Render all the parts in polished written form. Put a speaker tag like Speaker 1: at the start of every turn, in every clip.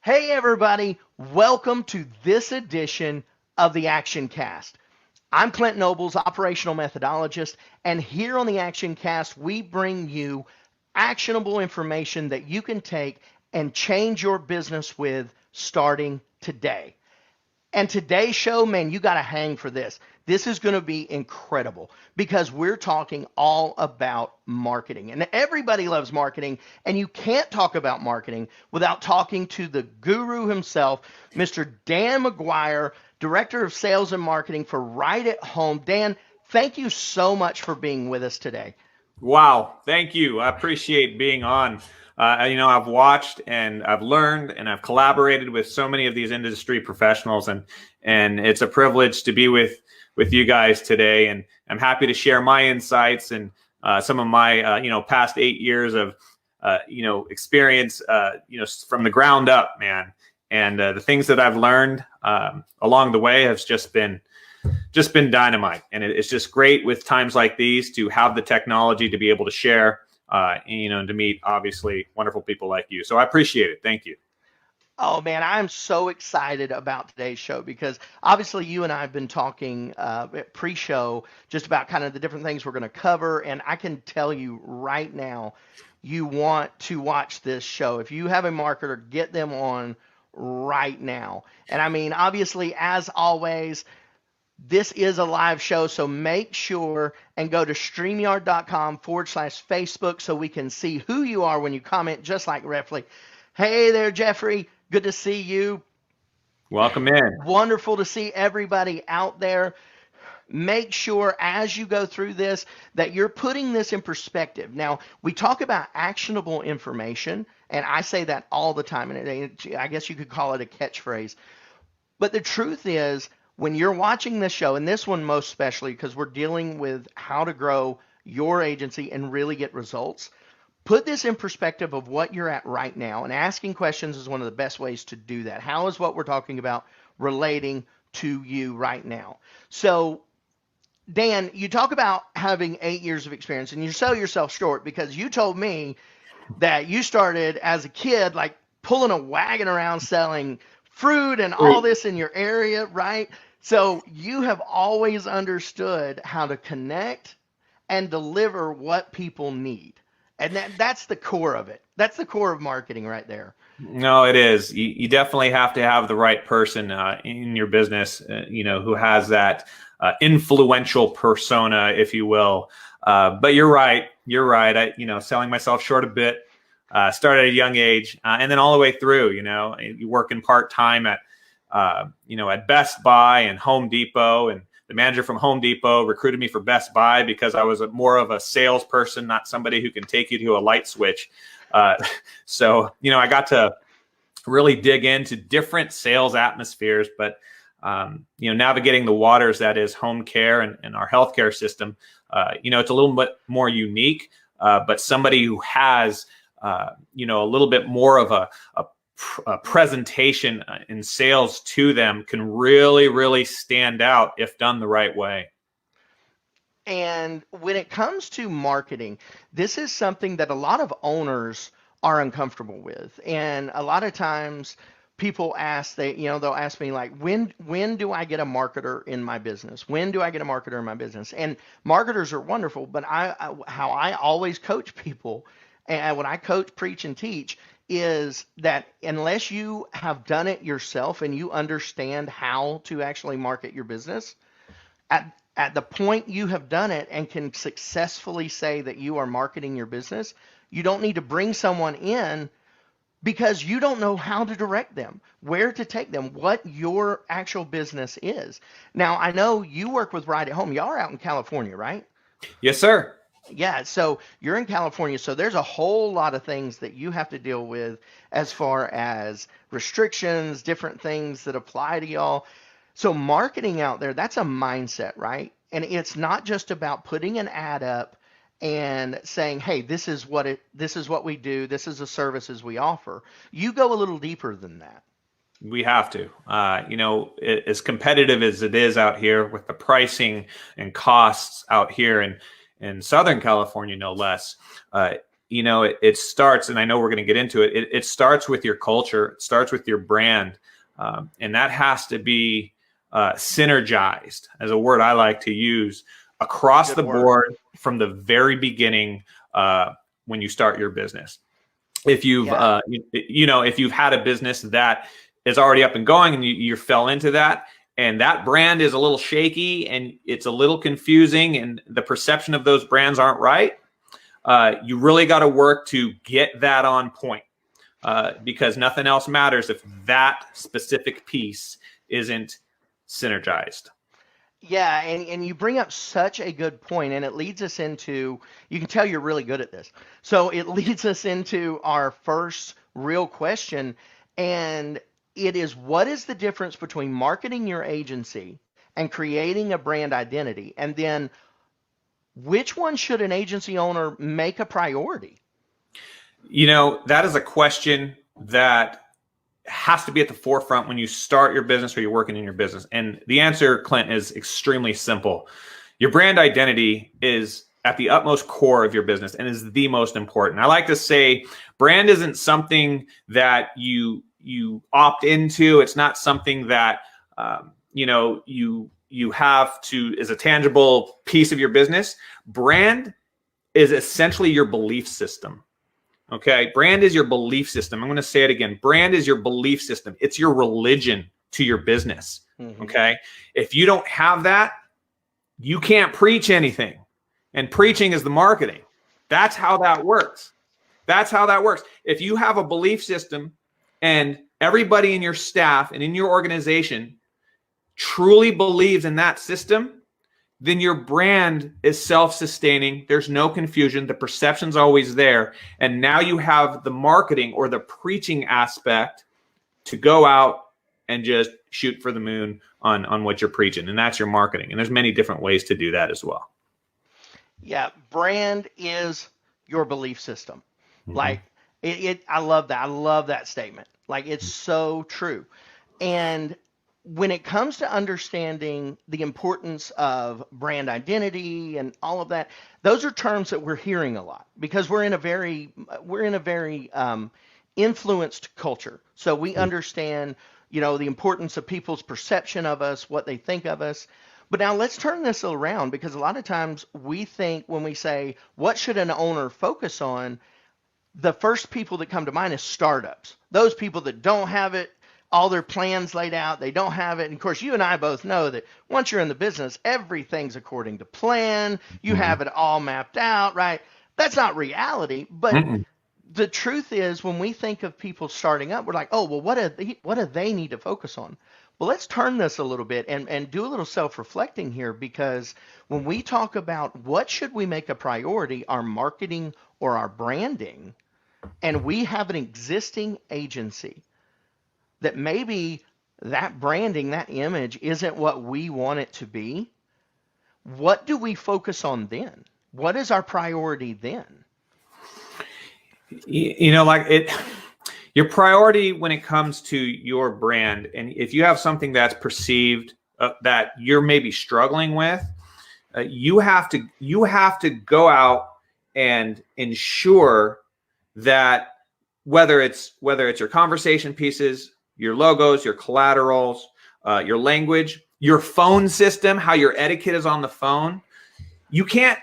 Speaker 1: Hey everybody, welcome to this edition of the ActionCAST. I'm Clint Nobles, operational methodologist, and here on the ActionCAST, we bring you actionable information that you can take and change your business with starting today. And today's show, man, you got to hang for this. This is going to be incredible because we're talking all about marketing. And everybody loves marketing, and you can't talk about marketing without talking to the guru himself, Mr. Dan McGuire, Director of Sales and Marketing for Right at Home. Dan, thank you so much for being with us today.
Speaker 2: Wow, thank you. I appreciate being on. I've watched and I've learned and I've collaborated with so many of these industry professionals, and it's a privilege to be with you guys today. And I'm happy to share my insights and some of my past 8 years of experience from the ground up, man. And the things that I've learned along the way has just been dynamite. And it's just great with times like these to have the technology to be able to share, and to meet obviously wonderful people like you. So I appreciate it. Thank you.
Speaker 1: Oh man, I'm so excited about today's show because obviously you and I have been talking pre-show just about kind of the different things we're going to cover. And I can tell you right now, you want to watch this show. If you have a marketer, get them on right now. And I mean, obviously, as always, this is a live show, so make sure and go to StreamYard.com/Facebook so we can see who you are when you comment, just like Refley. Hey there, Jeffrey. Good to see you.
Speaker 2: Welcome in.
Speaker 1: Wonderful to see everybody out there. Make sure as you go through this that you're putting this in perspective. Now, we talk about actionable information, and I say that all the time, and I guess you could call it a catchphrase. But the truth is, when you're watching this show, and this one most especially because we're dealing with how to grow your agency and really get results, put this in perspective of what you're at right now. And asking questions is one of the best ways to do that. How is what we're talking about relating to you right now? So, Dan, you talk about having 8 years of experience, and you sell yourself short because you told me that you started as a kid, like pulling a wagon around selling fruit and all this in your area, right? So you have always understood how to connect and deliver what people need. And that's the core of it. That's the core of marketing right there.
Speaker 2: No, it is. You definitely have to have the right person in your business, who has that influential persona, if you will. But you're right. You're right. Selling myself short a bit. Started at a young age, and then all the way through. You working part-time at Best Buy and Home Depot, and the manager from Home Depot recruited me for Best Buy because I was more of a salesperson, not somebody who can take you to a light switch. So I got to really dig into different sales atmospheres, but navigating the waters that is home care and our healthcare system, it's a little bit more unique, but somebody who has a little bit more of a presentation in sales to them can really, really stand out if done the right way.
Speaker 1: And when it comes to marketing, this is something that a lot of owners are uncomfortable with. And a lot of times people ask, they'll ask me like, when do I get a marketer in my business? When do I get a marketer in my business? And marketers are wonderful, but how I always coach people, and when I coach, preach, and teach, is that unless you have done it yourself and you understand how to actually market your business, at the point you have done it and can successfully say that you are marketing your business, you don't need to bring someone in because you don't know how to direct them, where to take them, what your actual business is. Now, I know you work with Right at Home. Y'all are out in California, right?
Speaker 2: Yes, sir.
Speaker 1: Yeah, so you're in California, so there's a whole lot of things that you have to deal with as far as restrictions, different things that apply to y'all. So marketing out there, that's a mindset, right? And it's not just about putting an ad up and saying, "Hey, this is what we do, this is the services we offer." You go a little deeper than that.
Speaker 2: We have to, as competitive as it is out here with the pricing and costs out here in Southern California, no less. it starts, and I know we're going to get into it. It starts with your culture. It starts with your brand. And that has to be synergized, as a word I like to use, across the board from the very beginning when you start your business. If you've if you've had a business that is already up and going and you fell into that, and that brand is a little shaky and it's a little confusing and the perception of those brands aren't right, you really got to work to get that on point, because nothing else matters if that specific piece isn't synergized.
Speaker 1: Yeah, and you bring up such a good point, and it leads us into, you can tell you're really good at this. So it leads us into our first real question, and it is, what is the difference between marketing your agency and creating a brand identity? And then which one should an agency owner make a priority?
Speaker 2: That is a question that has to be at the forefront when you start your business or you're working in your business. And the answer, Clint, is extremely simple. Your brand identity is at the utmost core of your business and is the most important. I like to say brand isn't something that you opt into. It's not something that you have to is a tangible piece of your business. Brand is essentially your belief system. Okay, brand is your belief system. I'm going to say it again. Brand is your belief system. It's your religion to your business. Okay, if you don't have that, you can't preach anything. And preaching is the marketing. That's how that works. If you have a belief system and everybody in your staff and in your organization truly believes in that system, then your brand is self-sustaining. There's no confusion. The perception's always there. And now you have the marketing or the preaching aspect to go out and just shoot for the moon on what you're preaching. And that's your marketing. And there's many different ways to do that as well.
Speaker 1: Yeah, brand is your belief system. Like I love that. I love that statement. Like, it's so true. And when it comes to understanding the importance of brand identity and all of that, those are terms that we're hearing a lot because we're in a very influenced culture. So we understand, the importance of people's perception of us, what they think of us. But now let's turn this around, because a lot of times we think, when we say, what should an owner focus on? The first people that come to mind is startups. Those people that don't have it, all their plans laid out, they don't have it. And of course, you and I both know that once you're in the business, everything's according to plan. You have it all mapped out, right? That's not reality. But the truth is, when we think of people starting up, we're like, oh, well, what do they need to focus on? Well, let's turn this a little bit and do a little self-reflecting here, because when we talk about what should we make a priority, our marketing or our branding, and we have an existing agency that maybe that branding, that image isn't what we want it to be, what do we focus on then? What is our priority then?
Speaker 2: Your priority when it comes to your brand, and if you have something that's perceived that you're maybe struggling with, you have to go out and ensure that whether it's your conversation pieces, your logos, your collaterals, your language, your phone system, how your etiquette is on the phone, you can't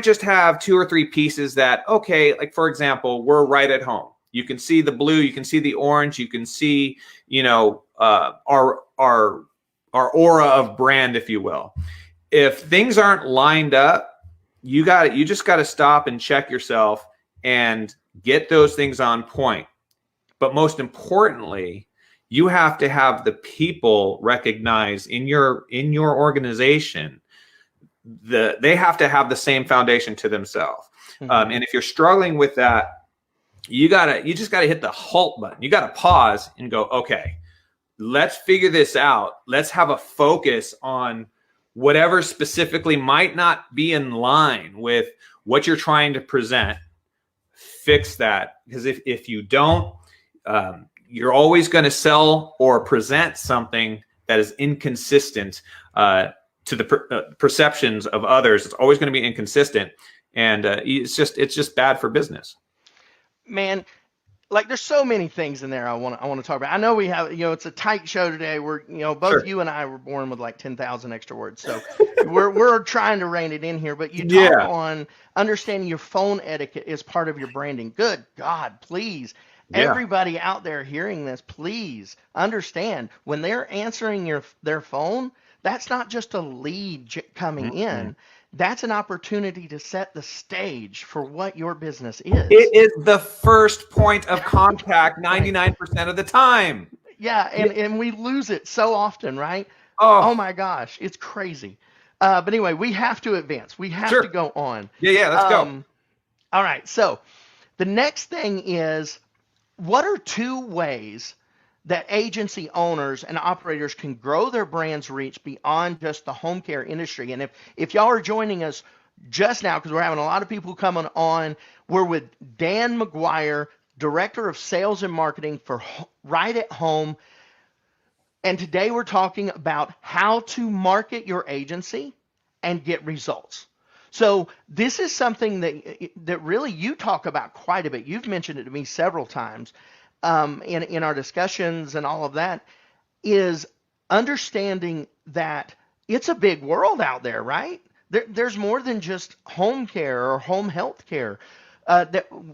Speaker 2: just have 2 or 3 pieces that, okay, like for example, we're right at home. You can see the blue, you can see the orange, you can see, our aura of brand, if you will. If things aren't lined up, you just got to stop and check yourself and get those things on point. But most importantly, you have to have the people recognize in your organization they have to have the same foundation to themselves. And if you're struggling with that, you just gotta hit the halt button. You gotta pause and go, okay, let's figure this out. Let's have a focus on whatever specifically might not be in line with what you're trying to present. Fix that, because if you don't, you're always going to sell or present something that is inconsistent to the perceptions of others. It's always going to be inconsistent. And it's just bad for business.
Speaker 1: Man, like there's so many things in there I want to talk about. I know we have, it's a tight show today. We're, both
Speaker 2: Sure.
Speaker 1: you and I were born with like 10,000 extra words. So we're trying to rein it in here, but you talk
Speaker 2: Yeah.
Speaker 1: on understanding your phone etiquette is part of your branding. Good God, please.
Speaker 2: Yeah.
Speaker 1: Everybody out there hearing this, please understand when they're answering their phone, that's not just a lead coming in. That's an opportunity to set the stage for what your business is.
Speaker 2: It is the first point of contact 99% of the time.
Speaker 1: Yeah, and we lose it so often, right?
Speaker 2: Oh,
Speaker 1: Oh my gosh, it's crazy. But anyway, we have to advance. We have
Speaker 2: Sure.
Speaker 1: to go on.
Speaker 2: Yeah, let's go.
Speaker 1: All right, so the next thing is, what are 2 ways that agency owners and operators can grow their brand's reach beyond just the home care industry? And if y'all are joining us just now, because we're having a lot of people coming on, we're with Dan McGuire, Director of Sales and Marketing for Right at Home. And today we're talking about how to market your agency and get results. So this is something that really you talk about quite a bit. You've mentioned it to me several times in our discussions and all of that, is understanding that it's a big world out there, right? There's more than just home care or home health care.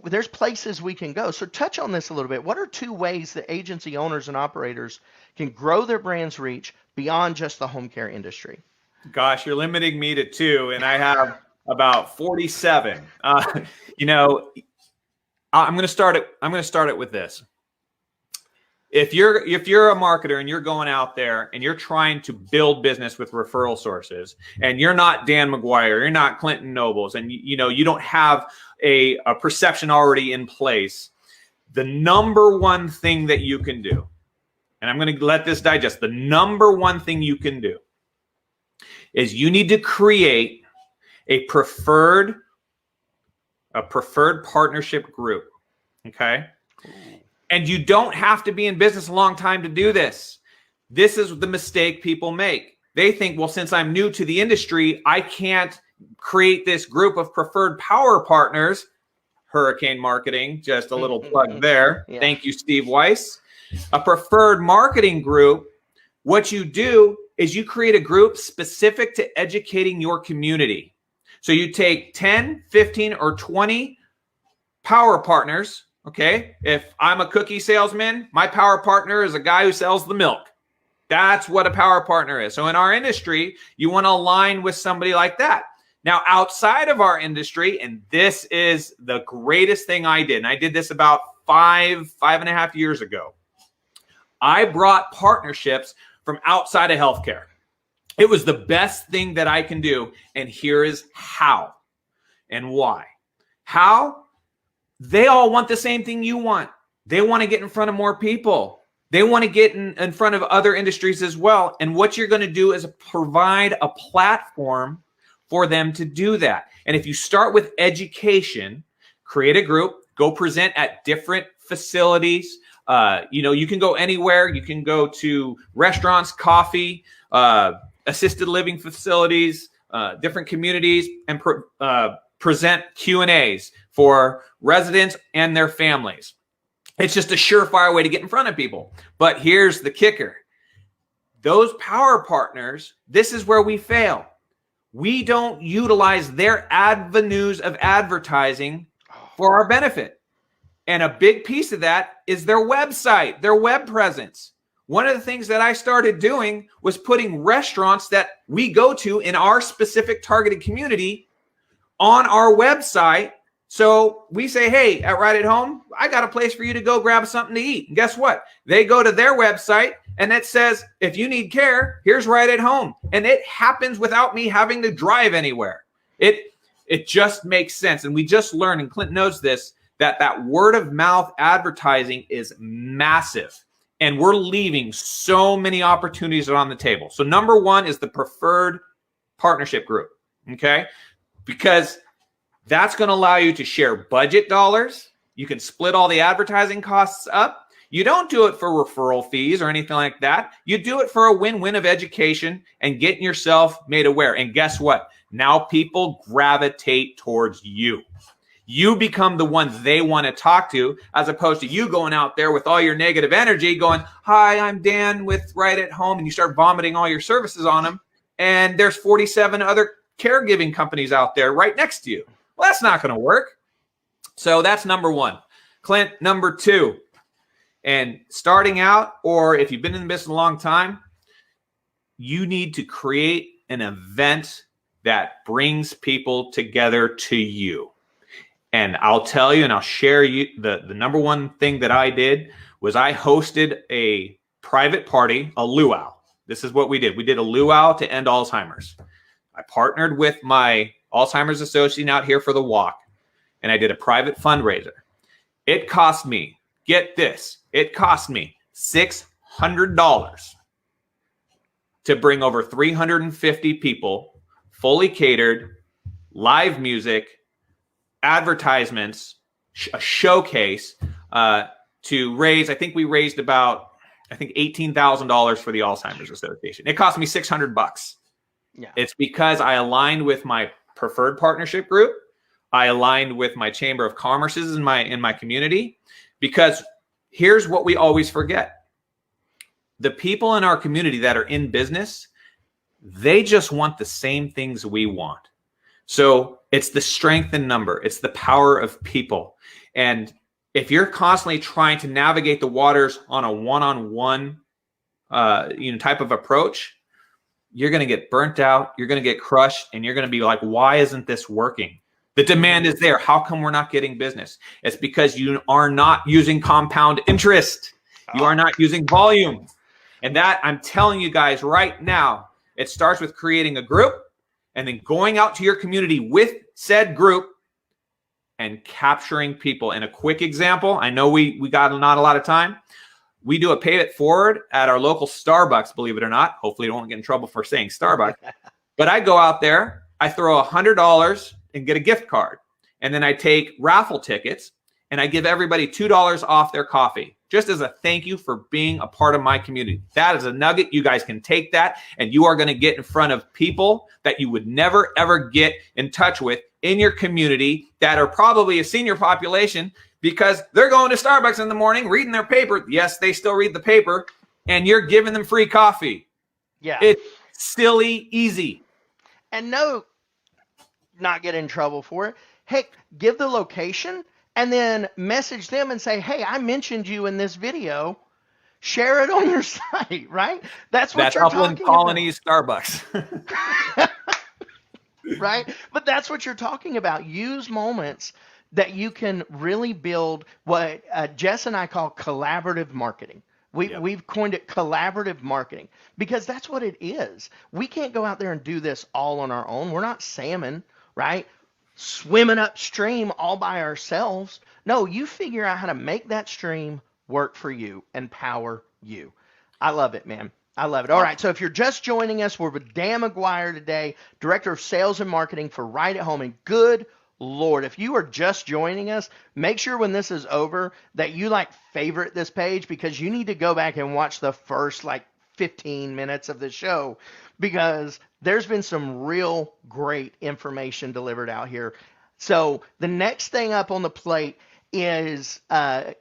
Speaker 1: There's places we can go. So touch on this a little bit. What are 2 ways that agency owners and operators can grow their brand's reach beyond just the home care industry?
Speaker 2: Gosh, you're limiting me to 2, and I have about 47. I'm going to start it with this. If you're a marketer and you're going out there and you're trying to build business with referral sources, and you're not Dan McGuire, you're not Clinton Nobles, and you don't have a perception already in place, the number one thing that you can do, and I'm going to let this digest, the number one thing you can do is you need to create a preferred partnership group. Okay. And you don't have to be in business a long time to do this. This is the mistake people make. They think, well, since I'm new to the industry, I can't create this group of preferred power partners. Hurricane Marketing, just a little plug there.
Speaker 1: Yeah.
Speaker 2: Thank you, Steve Weiss. A preferred marketing group, what you do is you create a group specific to educating your community. So you take 10, 15, or 20 power partners. Okay, if I'm a cookie salesman, my power partner is a guy who sells the milk. That's what a power partner is. So in our industry, you want to align with somebody like that. Now, outside of our industry, and this is the greatest thing I did, and I did this about 5.5 years ago. I brought partnerships from outside of healthcare. It was the best thing that I can do, and here is how and why. How? They all want the same thing you want. They want to get in front of more people. They want to get in front of other industries as well. And what you're going to do is provide a platform for them to do that. And if you start with education, create a group, go present at different facilities. You can go anywhere. You can go to restaurants, coffee, assisted living facilities, different communities, and present Q&As for residents and their families. It's just a surefire way to get in front of people. But here's the kicker. Those power partners, this is where we fail. We don't utilize their avenues of advertising for our benefit. And a big piece of that is their website, their web presence. One of the things that I started doing was putting restaurants that we go to in our specific targeted community on our website. So we say, hey, at Right at Home, I got a place for you to go grab something to eat. And guess what? They go to their website and it says, if you need care, here's Right at Home. And it happens without me having to drive anywhere. It just makes sense. And we just learned, and Clint knows this, that word of mouth advertising is massive. And we're leaving so many opportunities on the table. So number one is the preferred partnership group. Okay. Because that's going to allow you to share budget dollars. You can split all the advertising costs up. You don't do it for referral fees or anything like that. You do it for a win-win of education and getting yourself made aware. And guess what? Now people gravitate towards you. You become the ones they want to talk to, as opposed to you going out there with all your negative energy going, hi, I'm Dan with Right at Home, and you start vomiting all your services on them. And there's 47 other caregiving companies out there right next to you. Well, that's not going to work. So that's number one. Clint, number two. And starting out, or if you've been in the business a long time, you need to create an event that brings people together to you. And I'll tell you, and I'll share you, the number one thing that I did was I hosted a private party, a luau. This is what we did. We did a luau to end Alzheimer's. I partnered with my Alzheimer's associate out here for the walk, and I did a private fundraiser. It cost me, get this, it cost me $600 to bring over 350 people, fully catered, live music, advertisements, a showcase to raise, I think we raised about, $18,000 for the Alzheimer's Association. It cost me $600.
Speaker 1: Yeah.
Speaker 2: It's because I aligned with my preferred partnership group. I aligned with my Chamber of Commerce's in my community, because here's what we always forget. The people in our community that are in business, they just want the same things we want. So it's the strength in number. It's the power of people. And if you're constantly trying to navigate the waters on a one-on-one type of approach, you're going to get burnt out. You're going to get crushed. And you're going to be like, why isn't this working? The demand is there. How come we're not getting business? It's because you are not using compound interest. You are not using volume. And that, I'm telling you guys right now, it starts with creating a group and then going out to your community with said group and capturing people. And a quick example, I know we got not a lot of time. We do a pay it forward at our local Starbucks, believe it or not. Hopefully you don't get in trouble for saying Starbucks. But I go out there, I throw $100 and get a gift card. And then I take raffle tickets and I give everybody $2 off their coffee, just as a thank you for being a part of my community. That is a nugget. You guys can take that, and you are going to get in front of people that you would never, ever get in touch with in your community that are probably a senior population, because they're going to Starbucks in the morning, reading their paper. Yes, they still read the paper, and you're giving them free coffee.
Speaker 1: Yeah.
Speaker 2: It's silly easy.
Speaker 1: And no, not get in trouble for it. Heck, give the location and then message them and say, hey, I mentioned you in this video. Share it on your site, right? That's what you're
Speaker 2: Upland
Speaker 1: talking
Speaker 2: Colony's about. Starbucks.
Speaker 1: Right? But that's what you're talking about. Use moments that you can really build what Jess and I call collaborative marketing. We've coined it collaborative marketing, because that's what it is. We can't go out there and do this all on our own. We're not salmon, right? Swimming upstream all by ourselves. No, you figure out how to make that stream work for you and power you. I love it, man. I love it. All right, so if you're just joining us, we're with Dan McGuire today, Director of Sales and Marketing for Right at Home. And good Lord, if you are just joining us, make sure when this is over that you favorite this page, because you need to go back and watch the first 15 minutes of the show, because there's been some real great information delivered out here. So the next thing up on the plate is, and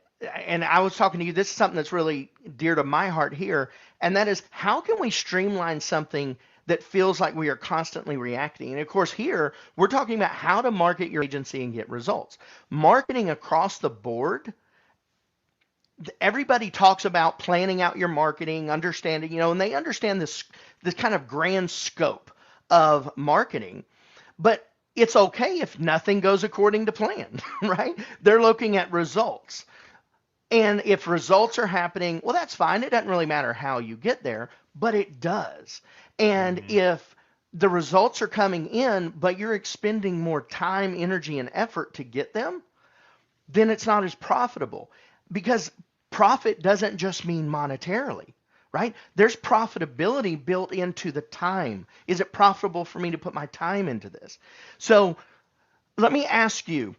Speaker 1: I was talking to you, this is something that's really dear to my heart here, and that is, how can we streamline something that feels like we are constantly reacting? And of course here, we're talking about how to market your agency and get results. Marketing across the board, everybody talks about planning out your marketing, understanding, and they understand this kind of grand scope of marketing, but it's okay if nothing goes according to plan, right? They're looking at results. And if results are happening, well, that's fine. It doesn't really matter how you get there, but it does. And if the results are coming in, but you're expending more time, energy, and effort to get them, then it's not as profitable, because profit doesn't just mean monetarily, right? There's profitability built into the time. Is it profitable for me to put my time into this? So let me ask you,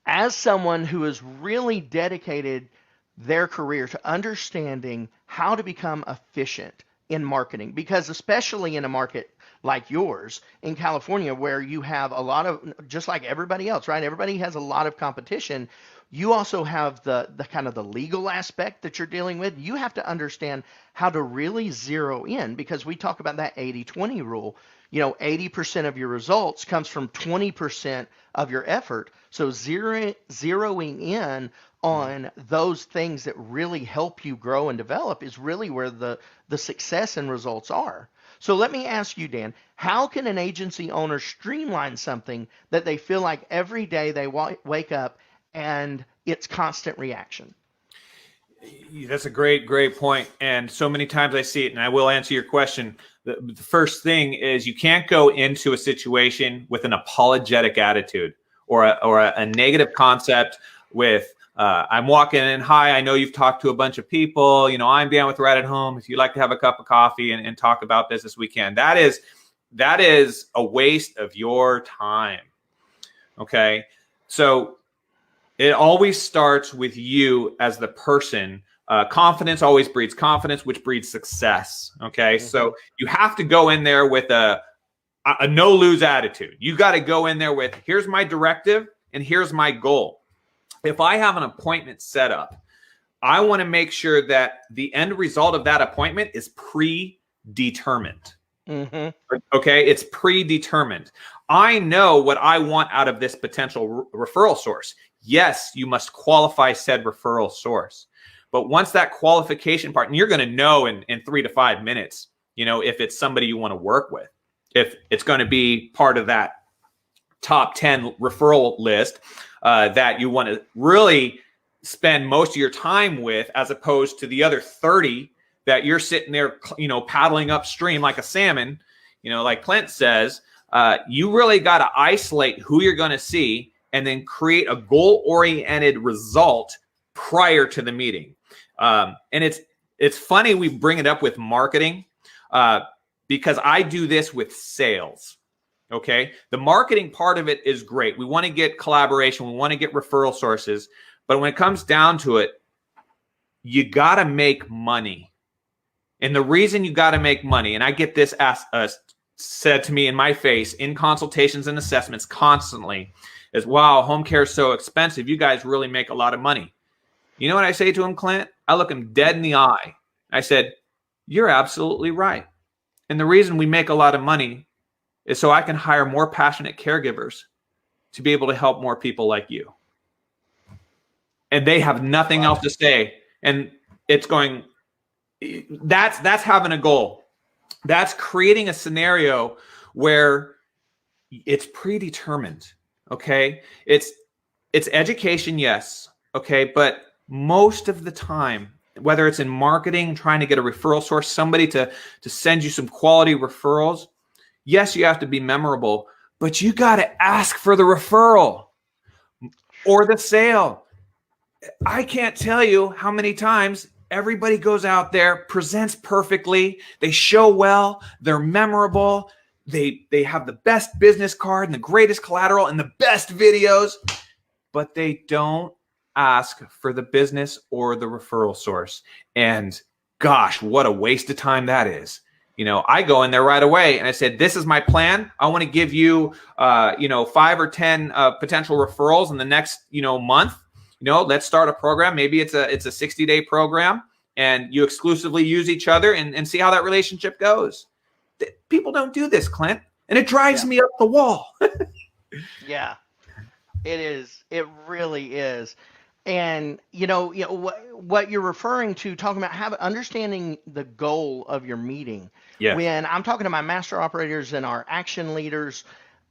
Speaker 1: as someone who has really dedicated their career to understanding how to become efficient in marketing, because especially in a market like yours in California, where you have a lot of, just like everybody else, right? Everybody has a lot of competition. You also have the kind of the legal aspect that you're dealing with. You have to understand how to really zero in, because we talk about that 80/20 rule. 80% of your results comes from 20% of your effort. So zeroing in on those things that really help you grow and develop is really where the success and results are. So let me ask you, Dan, how can an agency owner streamline something that they feel like every day they wake up and it's constant reaction?
Speaker 2: That's a great point. And so many times I see it, and I will answer your question. The first thing is, you can't go into a situation with an apologetic attitude or a negative concept with, I'm walking in, hi, I know you've talked to a bunch of people. I'm Dan with Right at Home. If you'd like to have a cup of coffee and talk about business, we can. That is a waste of your time. Okay. So it always starts with you as the person. Confidence always breeds confidence, which breeds success. Okay. Mm-hmm. So you have to go in there with a no-lose attitude. You got to go in there with, here's my directive and here's my goal. If I have an appointment set up, I want to make sure that the end result of that appointment is predetermined. Mm-hmm. Okay. It's predetermined. I know what I want out of this potential referral source. Yes, you must qualify said referral source. But once that qualification part, and you're going to know in 3 to 5 minutes, if it's somebody you want to work with, if it's going to be part of that top 10 referral list that you want to really spend most of your time with, as opposed to the other 30 that you're sitting there, paddling upstream like a salmon, like Clint says, you really got to isolate who you're going to see and then create a goal-oriented result prior to the meeting. And it's funny we bring it up with marketing because I do this with sales. Okay, the marketing part of it is great. We want to get collaboration. We want to get referral sources. But when it comes down to it, you got to make money. And the reason you got to make money, and I get this said to me in my face in consultations and assessments constantly, is, wow, home care is so expensive. You guys really make a lot of money. You know what I say to him, Clint? I look him dead in the eye. I said, you're absolutely right. And the reason we make a lot of money is so I can hire more passionate caregivers to be able to help more people like you. And they have nothing else to say. And it's going, that's having a goal. That's creating a scenario where it's predetermined. Okay. It's education. Yes. Okay. But most of the time, whether it's in marketing, trying to get a referral source, somebody to send you some quality referrals, yes, you have to be memorable, but you got to ask for the referral or the sale. I can't tell you how many times everybody goes out there, presents perfectly, they show well, they're memorable, they have the best business card and the greatest collateral and the best videos, but they don't ask for the business or the referral source. And gosh, what a waste of time that is. I go in there right away and I said, this is my plan. I want to give you, 5 or 10 potential referrals in the next, month. Let's start a program. Maybe it's a 60-day program and you exclusively use each other and see how that relationship goes. People don't do this, Clint, and it drives me up the wall.
Speaker 1: Yeah, it is. It really is. And what you're referring to, talking about understanding the goal of your meeting.
Speaker 2: Yes.
Speaker 1: When I'm talking to my master operators and our action leaders,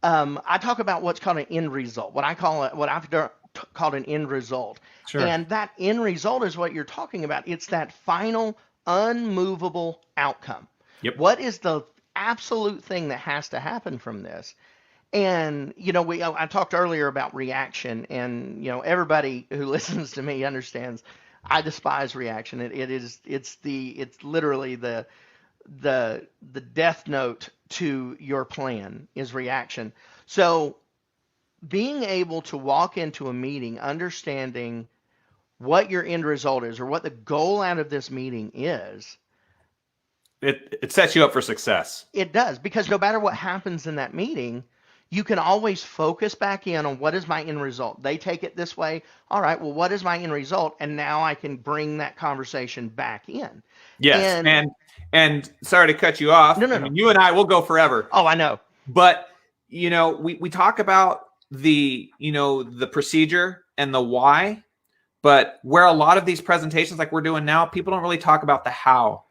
Speaker 1: I talk about what's called an end result. What I've called an end result.
Speaker 2: Sure.
Speaker 1: And that end result is what you're talking about. It's that final unmovable outcome.
Speaker 2: Yep.
Speaker 1: What is the absolute thing that has to happen from this? And, I talked earlier about reaction, and, everybody who listens to me understands I despise reaction. It's literally the death note to your plan is reaction. So being able to walk into a meeting, understanding what your end result is or what the goal out of this meeting is,
Speaker 2: it sets you up for success.
Speaker 1: It does, because no matter what happens in that meeting, you can always focus back in on what is my end result. They take it this way. All right, well, what is my end result? And now I can bring that conversation back in.
Speaker 2: Yes. And sorry to cut you off.
Speaker 1: No, no,
Speaker 2: I
Speaker 1: no.
Speaker 2: mean, you and I will go forever.
Speaker 1: Oh, I know.
Speaker 2: But, we talk about the procedure and the why, but where a lot of these presentations like we're doing now, people don't really talk about the how.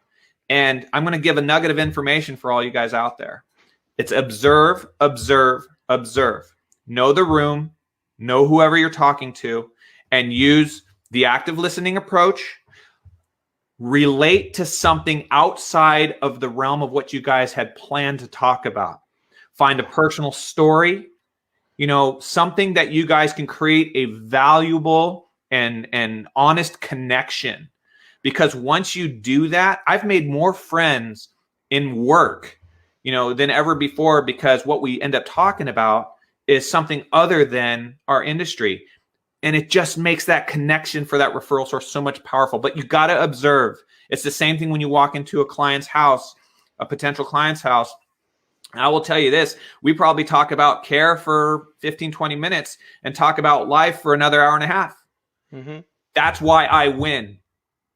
Speaker 2: And I'm going to give a nugget of information for all you guys out there. It's observe, observe, observe. Know the room, know whoever you're talking to, and use the active listening approach. Relate to something outside of the realm of what you guys had planned to talk about. Find a personal story, something that you guys can create a valuable and honest connection. Because once you do that, I've made more friends in work, than ever before, because what we end up talking about is something other than our industry. And it just makes that connection for that referral source so much powerful. But you got to observe. It's the same thing when you walk into a client's house, a potential client's house. I will tell you this, we probably talk about care for 15, 20 minutes and talk about life for another hour and a half.
Speaker 1: Mm-hmm.
Speaker 2: That's why I win,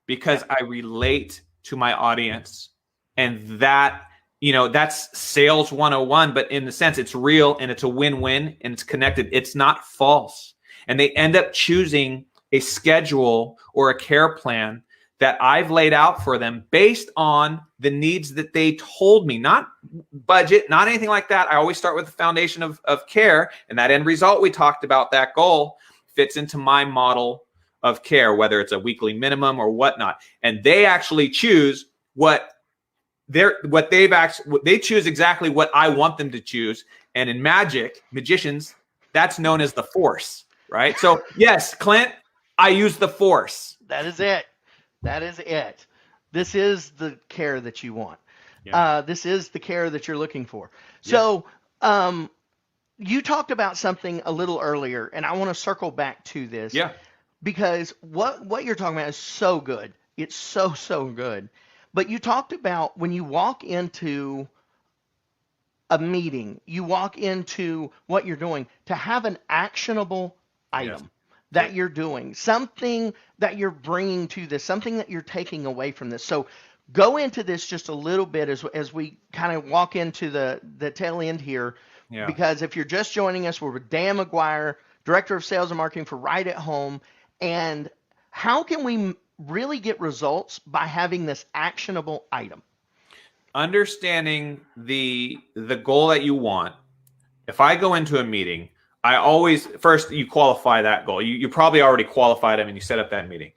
Speaker 2: because I relate to my audience. And that, that's sales 101, but in the sense it's real and it's a win-win and it's connected. It's not false. And they end up choosing a schedule or a care plan that I've laid out for them based on the needs that they told me, not budget, not anything like that. I always start with the foundation of care, and that end result we talked about, that goal fits into my model of care, whether it's a weekly minimum or whatnot. And they actually choose they choose exactly what I want them to choose. And in magicians, that's known as the force, right? So yes, Clint, I use the force.
Speaker 1: That is it. That is it. This is the care that you want.
Speaker 2: Yeah.
Speaker 1: This is the care that you're looking for. So you talked about something a little earlier, and I want to circle back to this.
Speaker 2: Yeah.
Speaker 1: Because what you're talking about is so good. It's so good. But you talked about when you walk into a meeting, you walk into what you're doing, to have an actionable item that you're doing, something that you're bringing to this, something that you're taking away from this. So go into this just a little bit as we kind of walk into the tail end here. Yeah. Because if you're just joining us, we're with Dan McGuire, Director of Sales and Marketing for Right at Home. And how can we really get results by having this actionable item?
Speaker 2: Understanding the goal that you want. If I go into a meeting, I always, first you qualify that goal. You probably already qualified them and you set up that meeting.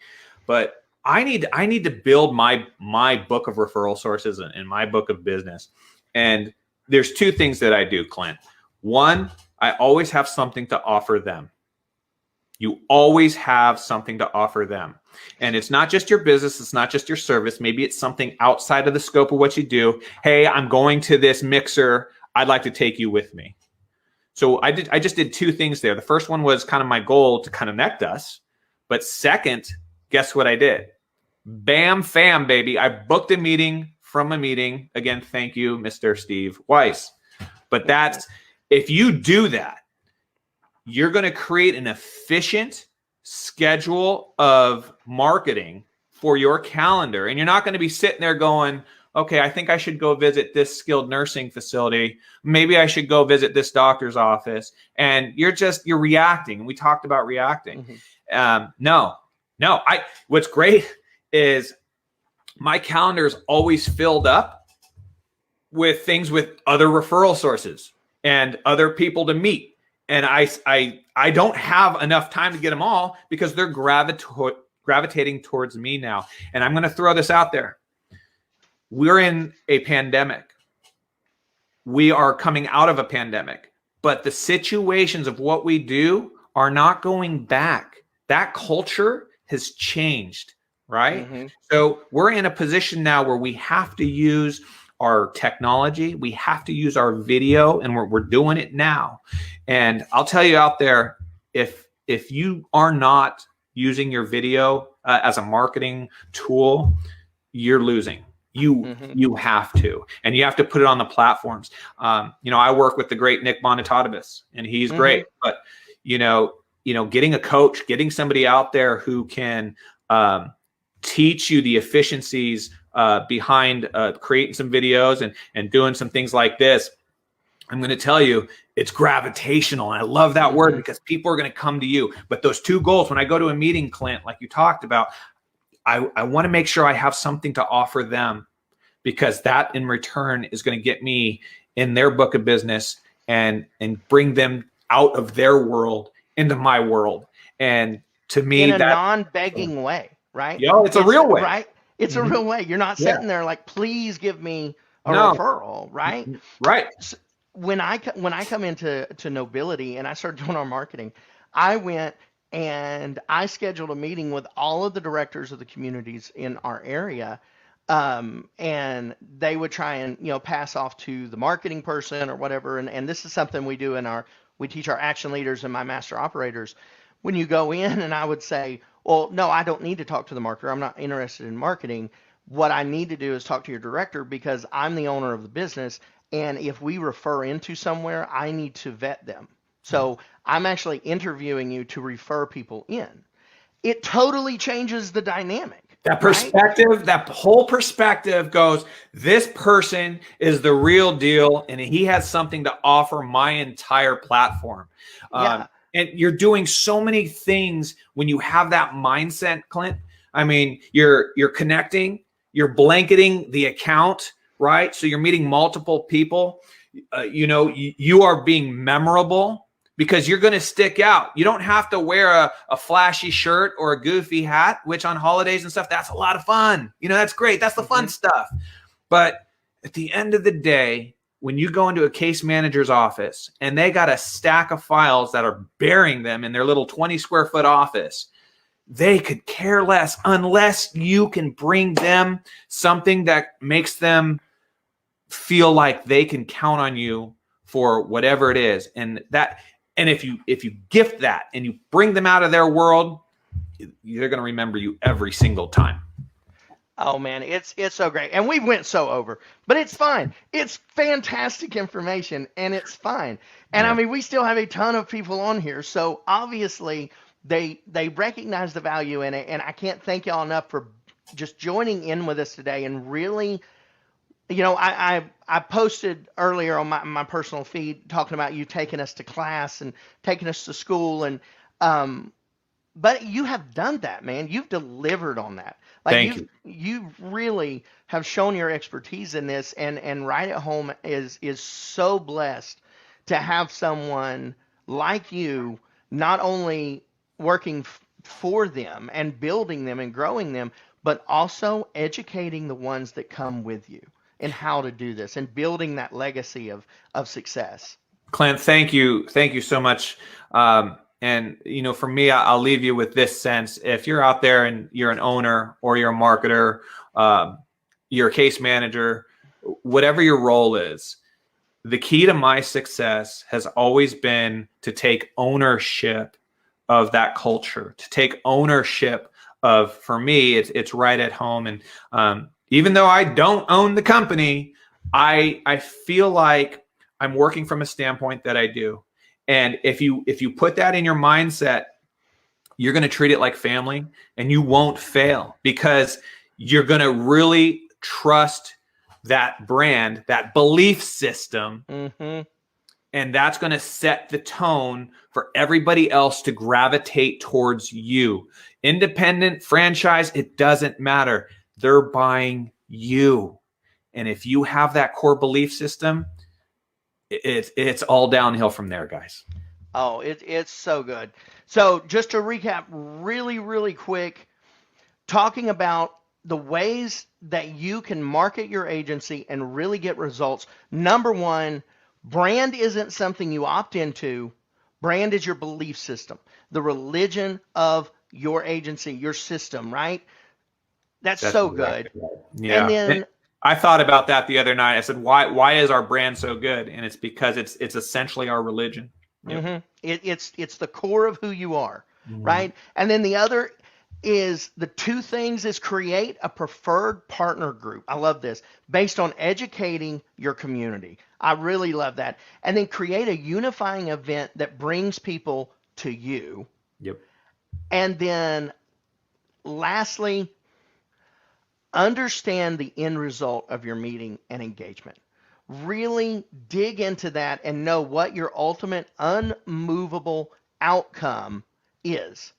Speaker 2: But I need to build my book of referral sources and my book of business. And there's two things that I do, Clint. One, I always have something to offer them. You always have something to offer them. And it's not just your business. It's not just your service. Maybe it's something outside of the scope of what you do. Hey, I'm going to this mixer. I'd like to take you with me. So I just did two things there. The first one was kind of my goal to connect us. But second, guess what I did? Bam, fam, baby. I booked a meeting from a meeting. Again, thank you, Mr. Steve Weiss. But that's, if you do that, you're going to create an efficient schedule of marketing for your calendar. And you're not going to be sitting there going, okay, I think I should go visit this skilled nursing facility. Maybe I should go visit this doctor's office. And you're reacting. We talked about reacting. Mm-hmm. What's great is my calendar is always filled up with things with other referral sources and other people to meet. And I don't have enough time to get them all because they're gravitating towards me now. And I'm going to throw this out there. We're in a pandemic. We are coming out of a pandemic, but the situations of what we do are not going back. That culture has changed, right? Mm-hmm. So we're in a position now where we have to use our technology. We have to use our video, and we're doing it now. And I'll tell you out there, if you are not using your video as a marketing tool, you're losing. You have to, and you have to put it on the platforms. I work with the great Nick Bonatadabis, and he's great, but getting a coach, getting somebody out there who can teach you the efficiencies behind creating some videos and doing some things like this. I'm going to tell you, it's gravitational. And I love that word because people are going to come to you. But those two goals, when I go to a meeting, Clint, like you talked about, I want to make sure I have something to offer them, because that in return is going to get me in their book of business and bring them out of their world into my world. And to me,
Speaker 1: in a non-begging way, right?
Speaker 2: It's a real way,
Speaker 1: right? It's a real way. You're not sitting there like, please give me a referral, right?
Speaker 2: Right.
Speaker 1: So when I come into Nobility and I started doing our marketing, I went and I scheduled a meeting with all of the directors of the communities in our area. And they would try and, pass off to the marketing person or whatever. And this is something we do we teach our action leaders and my master operators. When you go in, and I would say, well, no, I don't need to talk to the marketer. I'm not interested in marketing. What I need to do is talk to your director, because I'm the owner of the business. And if we refer into somewhere, I need to vet them. So I'm actually interviewing you to refer people in. It totally changes the dynamic.
Speaker 2: That perspective, that whole perspective goes, this person is the real deal, and he has something to offer my entire platform. And you're doing so many things when you have that mindset, Clint. I mean, you're connecting, you're blanketing the account, right? So you're meeting multiple people. You are being memorable, because you're going to stick out. You don't have to wear a flashy shirt or a goofy hat, which on holidays and stuff, that's a lot of fun. That's great. That's the fun stuff. But at the end of the day, when you go into a case manager's office and they got a stack of files that are burying them in their little 20 square foot office, they could care less unless you can bring them something that makes them feel like they can count on you for whatever it is. And if you gift that and you bring them out of their world, they're going to remember you every single time.
Speaker 1: Oh man, it's so great. And we went so over, but it's fine. It's fantastic information, and it's fine. And I mean, we still have a ton of people on here. So obviously they recognize the value in it. And I can't thank y'all enough for just joining in with us today and really, I posted earlier on my personal feed talking about you taking us to class and taking us to school, and but you have done that, man. You've delivered on that. Like,
Speaker 2: Thank you.
Speaker 1: You really have shown your expertise in this, and Right at Home is so blessed to have someone like you not only working for them and building them and growing them, but also educating the ones that come with you and how to do this and building that legacy of success.
Speaker 2: Clint, thank you. Thank you so much. And, for me, I'll leave you with this sense. If you're out there and you're an owner or you're a marketer, you're a case manager, whatever your role is, the key to my success has always been to take ownership of that culture, to take ownership of, for me, it's Right at Home. And even though I don't own the company, I feel like I'm working from a standpoint that I do. And if you put that in your mindset, you're going to treat it like family, and you won't fail, because you're going to really trust that brand, that belief system. And that's going to set the tone for everybody else to gravitate towards you. Independent, franchise, it doesn't matter. They're buying you. And if you have that core belief system, it's all downhill from there, guys.
Speaker 1: Oh, it's so good. So just to recap really, really quick, talking about the ways that you can market your agency and really get results. Number one, brand isn't something you opt into. Brand is your belief system, the religion of your agency, your system, right? That's so good.
Speaker 2: Right. Yeah.
Speaker 1: And then
Speaker 2: I thought about that the other night. I said, why is our brand so good? And it's because it's essentially our religion.
Speaker 1: It's the core of who you are, right? And then the other, is the two things is create a preferred partner group. I love this. Based on educating your community. I really love that. And then create a unifying event that brings people to you.
Speaker 2: Yep.
Speaker 1: And then lastly, understand the end result of your meeting and engagement. Really dig into that and know what your ultimate unmovable outcome is.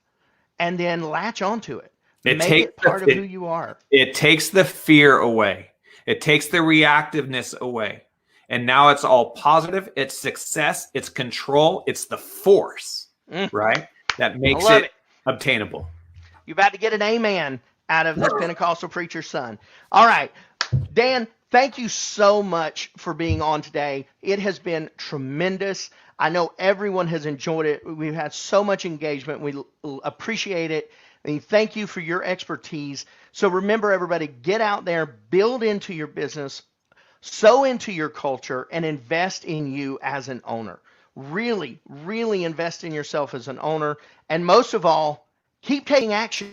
Speaker 1: And then latch onto it. Make it part of who you are.
Speaker 2: It takes the fear away. It takes the reactiveness away. And now it's all positive. It's success. It's control. It's the force, right? That makes it obtainable.
Speaker 1: You're about to get an amen out of this Pentecostal preacher's son. All right. Dan, thank you so much for being on today. It has been tremendous. I know everyone has enjoyed it. We've had so much engagement. We appreciate it. And thank you for your expertise. So remember, everybody, get out there, build into your business, sow into your culture, and invest in you as an owner. Really, really invest in yourself as an owner. And most of all, keep taking action.